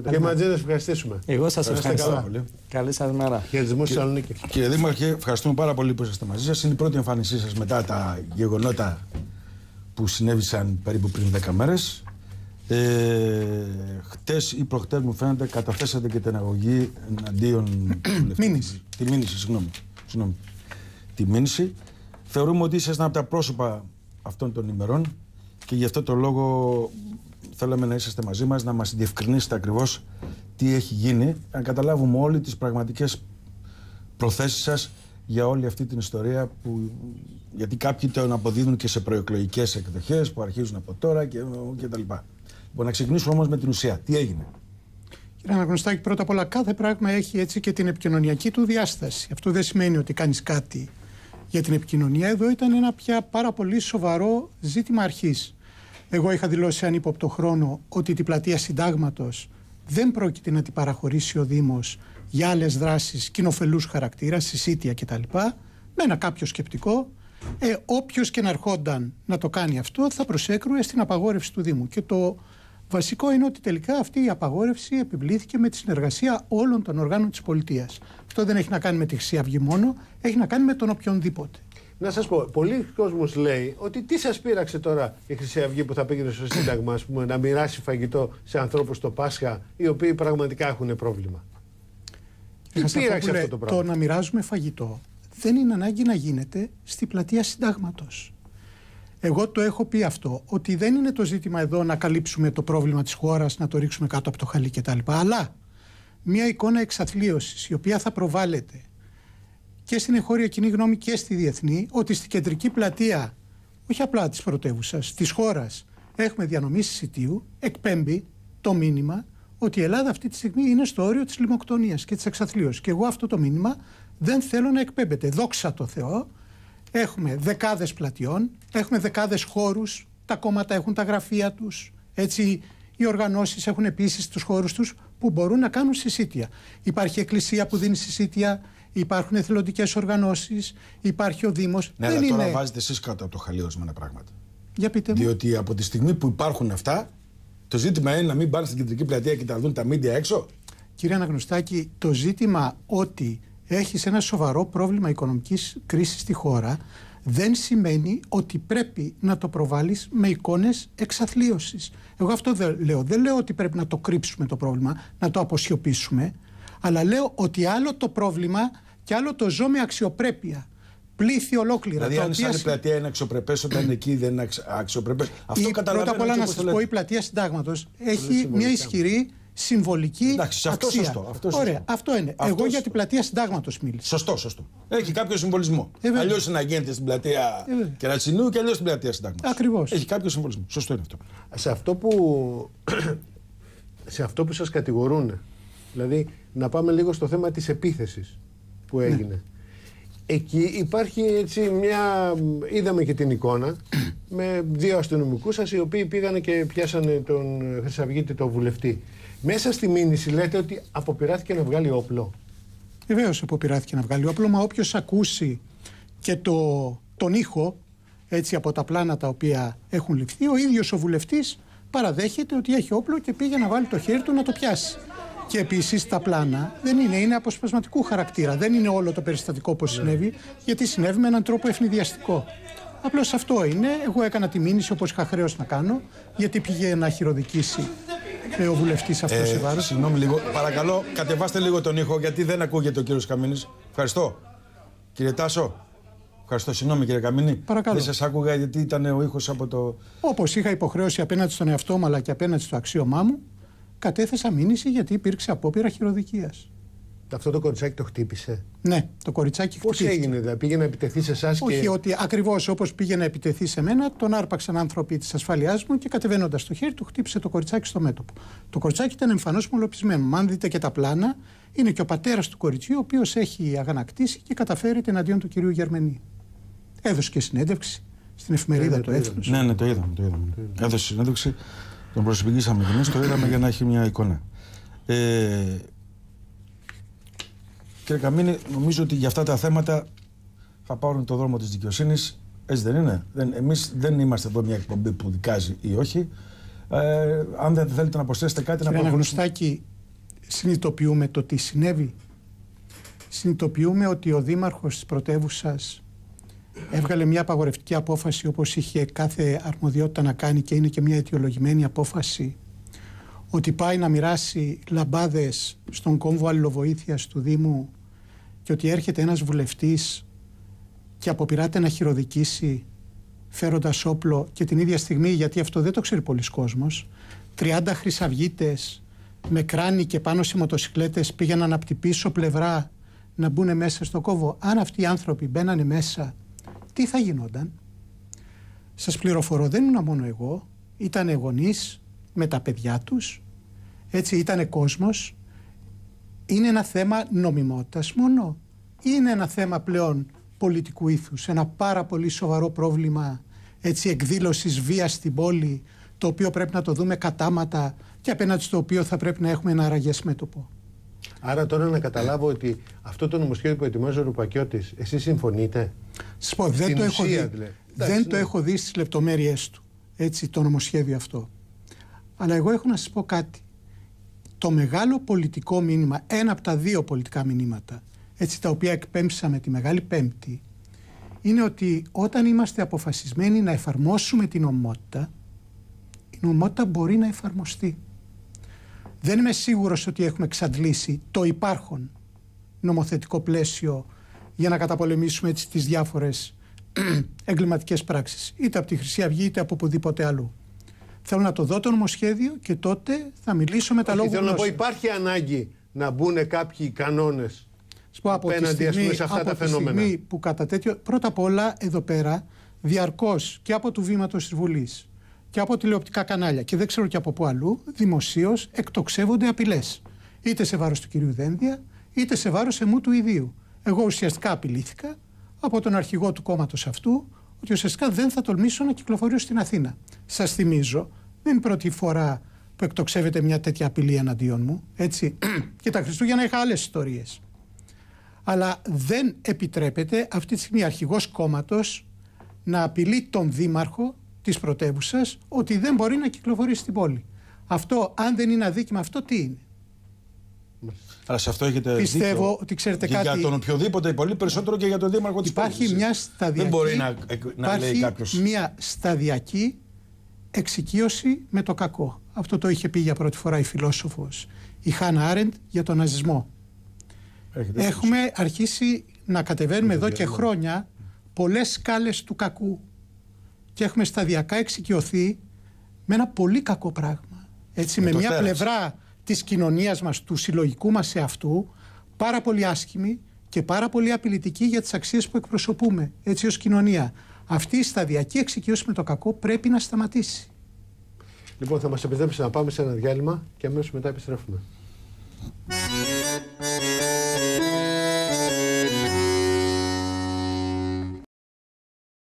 Και μαζί να σας ευχαριστήσουμε. Εγώ σας ευχαριστώ πολύ. Καλή σας μέρα. Χαιρετισμούς στη Θεσσαλονίκη. Κύριε Δήμαρχε, ευχαριστούμε πάρα πολύ που είσαστε μαζί σας. Είναι η πρώτη εμφάνισή σας μετά τα γεγονότα που συνέβησαν περίπου πριν 10 μέρες. Χτες ή προχτές μου φαίνεται καταθέσατε και την αγωγή εναντίον του Μήνυση. Τη μήνυση, συγγνώμη. Τη μήνυση. Θεωρούμε ότι ήσασταν από τα πρόσωπα αυτών των ημερών και γι' αυτό το λόγο θέλαμε να είσαστε μαζί μας, να μας διευκρινίσετε ακριβώς τι έχει γίνει, να καταλάβουμε όλοι τις πραγματικές προθέσεις σας για όλη αυτή την ιστορία που, γιατί κάποιοι τον αποδίδουν και σε προεκλογικές εκδοχές που αρχίζουν από τώρα και τα λοιπά. Λοιπόν, να ξεκινήσουμε όμως με την ουσία. Τι έγινε? Κύριε Αναγνωστάκη, πρώτα απ' όλα κάθε πράγμα έχει έτσι και την επικοινωνιακή του διάσταση. Αυτό δεν σημαίνει ότι κάνεις κάτι για την επικοινωνία. Εδώ ήταν ένα πια πάρα πολύ σοβαρό ζήτημα αρχής. Εγώ είχα δηλώσει ανύποπτο χρόνο ότι την πλατεία Συντάγματος δεν πρόκειται να την παραχωρήσει ο Δήμος για άλλες δράσεις κοινοφελούς χαρακτήρα, συσίτια κτλ. Με ένα κάποιο σκεπτικό. Όποιος και να ερχόταν να το κάνει αυτό θα προσέκρουε στην απαγόρευση του Δήμου. Και το βασικό είναι ότι τελικά αυτή η απαγόρευση επιβλήθηκε με τη συνεργασία όλων των οργάνων της πολιτείας. Αυτό δεν έχει να κάνει με τη Χρυσή Αυγή μόνο, έχει να κάνει με τον οποιονδήποτε. Να σας πω, πολλοί κόσμος λέει ότι τι σας πείραξε τώρα η Χρυσή Αυγή που θα πήγαινε στο Σύνταγμα, ας πούμε, να μοιράσει φαγητό σε ανθρώπους στο Πάσχα, οι οποίοι πραγματικά έχουν πρόβλημα. Τι πείραξε αυτό το πράγμα? Το να μοιράζουμε φαγητό δεν είναι ανάγκη να γίνεται στη πλατεία Συντάγματος. Εγώ το έχω πει αυτό, ότι δεν είναι το ζήτημα εδώ να καλύψουμε το πρόβλημα της χώρας, να το ρίξουμε κάτω από το χαλί κτλ. Αλλά μια εικόνα εξαθλίωσης, η οποία θα προβάλλεται και στην εγχώρια κοινή γνώμη και στη διεθνή, ότι στην κεντρική πλατεία, όχι απλά της πρωτεύουσας, της χώρας, έχουμε διανομή συσιτίου, εκπέμπει το μήνυμα ότι η Ελλάδα αυτή τη στιγμή είναι στο όριο της λιμοκτονίας και της εξαθλίωσης. Και εγώ αυτό το μήνυμα δεν θέλω να εκπέμπεται. Δόξα τω Θεώ, έχουμε δεκάδες πλατιών, έχουμε δεκάδες χώρους, τα κόμματα έχουν τα γραφεία τους, έτσι οι οργανώσεις έχουν επίσης τους χώρους τους που μπορούν να κάνουν συσίτια. Υπάρχει εκκλησία που δίνει συσίτια, υπάρχουν εθελοντικές οργανώσεις, υπάρχει ο Δήμος. Ναι, αλλά τώρα βάζετε εσείς κάτω από το χαλί ορισμένα πράγματα. Για πείτε μου. Διότι από τη στιγμή που υπάρχουν αυτά, το ζήτημα είναι να μην πάνε στην κεντρική πλατεία και να δουν τα μίντια έξω. Κύριε Αναγνωστάκη, το ζήτημα ότι έχεις ένα σοβαρό πρόβλημα οικονομικής κρίσης στη χώρα δεν σημαίνει ότι πρέπει να το προβάλλεις με εικόνες εξαθλίωσης. Εγώ αυτό δεν λέω. Δεν λέω ότι πρέπει να το κρύψουμε το πρόβλημα, να το αποσιωπήσουμε, αλλά λέω ότι άλλο το πρόβλημα και άλλο το ζω με αξιοπρέπεια. Πλήθη ολόκληρα. Δηλαδή, αν σαν η πλατεία είναι αξιοπρεπές, όταν εκεί δεν είναι αξιοπρεπές. Αυτό καταλαβαίνω. Πρώτα απ' όλα, να σας πω, η πλατεία Συντάγματος έχει μια ισχυρή συμβολική αξία. Σωστό. Ωραία, αυτό είναι. Εγώ για την πλατεία Συντάγματος μίλησα. Σωστό. Έχει κάποιο συμβολισμό. Αλλιώς να γίνεται στην πλατεία Κερατσινού και αλλιώς στην πλατεία Συντάγματος. Ακριβώς. Έχει κάποιο συμβολισμό. Σωστό είναι αυτό. Σε αυτό που σας κατηγορούν, δηλαδή να πάμε λίγο στο θέμα της επίθεσης που έγινε. Ναι. Εκεί υπάρχει έτσι μια... Είδαμε και την εικόνα με δύο αστυνομικούς σας οι οποίοι πήγανε και πιάσανε τον Χρυσαυγίτη, τον βουλευτή. Μέσα στη μήνυση λέτε ότι αποπειράθηκε να βγάλει όπλο. Βεβαίως αποπειράθηκε να βγάλει όπλο, μα όποιος ακούσει και τον ήχο έτσι από τα πλάνα τα οποία έχουν ληφθεί, ο ίδιος ο βουλευτής παραδέχεται ότι έχει όπλο και πήγε να βάλει το χέρι του να το πιάσει. Και επίσης τα πλάνα δεν είναι αποσπασματικού χαρακτήρα. Δεν είναι όλο το περιστατικό όπως συνέβη, γιατί συνέβη με έναν τρόπο ευνηδιαστικό. Απλώς αυτό είναι. Εγώ έκανα τη μήνυση όπως είχα χρέος να κάνω, γιατί πήγε να χειροδικήσει ο βουλευτής αυτός σε βάρος. Συγγνώμη λίγο. Παρακαλώ, κατεβάστε λίγο τον ήχο, γιατί δεν ακούγεται ο κύριος Καμίνης. Ευχαριστώ. Κύριε Τάσο. Ευχαριστώ. Συγγνώμη, κύριε Καμίνη. Παρακαλώ. Δεν σας άκουγα γιατί ήταν ο ήχος από το. Όπως είχα υποχρέωση απέναντι στον εαυτό μου αλλά και απέναντι στο αξίωμά μου, κατέθεσα μήνυση γιατί υπήρξε απόπειρα χειροδικίας. Αυτό το κοριτσάκι το χτύπησε? Ναι, το κοριτσάκι χτύπησε. Πώς έγινε, δηλαδή, πήγε να επιτεθεί σε εσάς? Όχι, και... ότι ακριβώς όπως πήγε να επιτεθεί σε μένα, τον άρπαξαν άνθρωποι της ασφαλείας μου και κατεβαίνοντας το χέρι του χτύπησε το κοριτσάκι στο μέτωπο. Το κοριτσάκι ήταν εμφανώς μολοπισμένο. Αν δείτε και τα πλάνα, είναι και ο πατέρας του κοριτσιού, ο οποίος έχει αγανακτήσει και καταφέρεται εναντίον του κυρίου Γερμενή. Έδωσε και συνέντευξη στην εφημερίδα του Έθνους. Ναι, το είδαμε. Έδωσε συνέντευξη. Τον προσωπικήσαμε εμείς, το είδαμε για να έχει μια εικόνα. Κύριε Καμίνη, νομίζω ότι για αυτά τα θέματα θα πάρουν το δρόμο της δικαιοσύνης. Έτσι δεν είναι? Εμείς δεν είμαστε εδώ μια εκπομπή που δικάζει ή όχι. Αν δεν θέλετε να προσθέσετε κάτι, Κύριε Αναγνωστάκη, συνειδητοποιούμε το τι συνέβη. Συνειδητοποιούμε ότι ο δήμαρχος της πρωτεύουσας έβγαλε μια απαγορευτική απόφαση όπως είχε κάθε αρμοδιότητα να κάνει και είναι και μια αιτιολογημένη απόφαση, ότι πάει να μοιράσει λαμπάδες στον κόμβο αλληλοβοήθειας του Δήμου και ότι έρχεται ένας βουλευτής και αποπειράται να χειροδικήσει φέροντας όπλο και την ίδια στιγμή, γιατί αυτό δεν το ξέρει πολλοί κόσμος, 30 χρυσαυγίτες με κράνη και πάνω σε μοτοσικλέτες πήγαιναν από την πίσω πλευρά να μπουν μέσα στο κόμβο. Αν αυτοί οι άνθρωποι μπαίνανε μέσα, τι θα γινόταν? Σας πληροφορώ, δεν ήμουν μόνο εγώ, ήταν γονείς με τα παιδιά τους, έτσι, ήταν κόσμος. Είναι ένα θέμα νομιμότητας μόνο ή είναι ένα θέμα πλέον πολιτικού ήθους, ένα πάρα πολύ σοβαρό πρόβλημα, έτσι, εκδήλωσης βίας στην πόλη, το οποίο πρέπει να το δούμε κατάματα και απέναντι στο οποίο θα πρέπει να έχουμε ένα αραγές μέτωπο? Άρα τώρα να καταλάβω ότι αυτό το νομοσχέδιο που ετοιμάζει ο Ρουπακιώτης, εσείς συμφωνείτε? Σας πω, δεν το έχω δει. Δεν το έχω δει στις λεπτομέρειές του, έτσι, το νομοσχέδιο αυτό. Αλλά εγώ έχω να σας πω κάτι. Το μεγάλο πολιτικό μήνυμα, ένα από τα δύο πολιτικά μηνύματα, έτσι, τα οποία εκπέμψαμε τη Μεγάλη Πέμπτη, είναι ότι όταν είμαστε αποφασισμένοι να εφαρμόσουμε την νομιμότητα, η νομιμότητα μπορεί να εφαρμοστεί. Δεν είμαι σίγουρος ότι έχουμε εξαντλήσει το υπάρχον νομοθετικό πλαίσιο για να καταπολεμήσουμε, έτσι, τις διάφορες εγκληματικές πράξεις, είτε από τη Χρυσή Αυγή είτε από οπουδήποτε αλλού. Θέλω να το δω το νομοσχέδιο και τότε θα μιλήσω με τα λόγου γνώσεως. Θέλω να πω, υπάρχει ανάγκη να μπουν κάποιοι κανόνες απέναντι σε αυτά τα φαινόμενα. Από τη στιγμή που κατά τέτοιο, πρώτα απ' όλα εδώ πέρα διαρκώς και από του βήματος της Βουλής και από τηλεοπτικά κανάλια και δεν ξέρω και από πού αλλού, δημοσίως εκτοξεύονται απειλές. Είτε σε βάρος του κυρίου Δένδια, είτε σε βάρος εμού του ιδίου. Εγώ ουσιαστικά απειλήθηκα από τον αρχηγό του κόμματος αυτού ότι ουσιαστικά δεν θα τολμήσω να κυκλοφορήσω στην Αθήνα. Σας θυμίζω, δεν είναι η πρώτη φορά που εκτοξεύεται μια τέτοια απειλή εναντίον μου, έτσι. Και τα Χριστούγεννα είχα άλλες ιστορίες. Αλλά δεν επιτρέπεται αυτή τη στιγμή αρχηγός κόμματος να απειλεί τον δήμαρχο της πρωτεύουσας ότι δεν μπορεί να κυκλοφορήσει στην πόλη. Αυτό, αν δεν είναι αδίκημα, αυτό τι είναι? Αλλά σε αυτό έχετε Πιστεύω δίκιο. ότι ξέρετε και κάτι. για τον οποιοδήποτε, πολύ περισσότερο και για τον δήμαρχο της πόλης. Υπάρχει μια σταδιακή, δεν μπορεί να λέει κάποιος. μια σταδιακή εξοικείωση με το κακό. Αυτό το είχε πει για πρώτη φορά η φιλόσοφος η Χάνα Άρεντ για τον ναζισμό. Έχουμε αρχίσει να κατεβαίνουμε εδώ και χρόνια πολλές σκάλες του κακού και έχουμε σταδιακά εξοικειωθεί με ένα πολύ κακό πράγμα. Έτσι, με μια πλευρά της κοινωνίας μας, του συλλογικού μας εαυτού, πάρα πολύ άσχημη και πάρα πολύ απειλητική για τις αξίες που εκπροσωπούμε, έτσι, ως κοινωνία. Αυτή η σταδιακή εξοικείωση με το κακό πρέπει να σταματήσει. Λοιπόν, θα μας επιτρέψει να πάμε σε ένα διάλειμμα και αμέσως μετά επιστρέφουμε.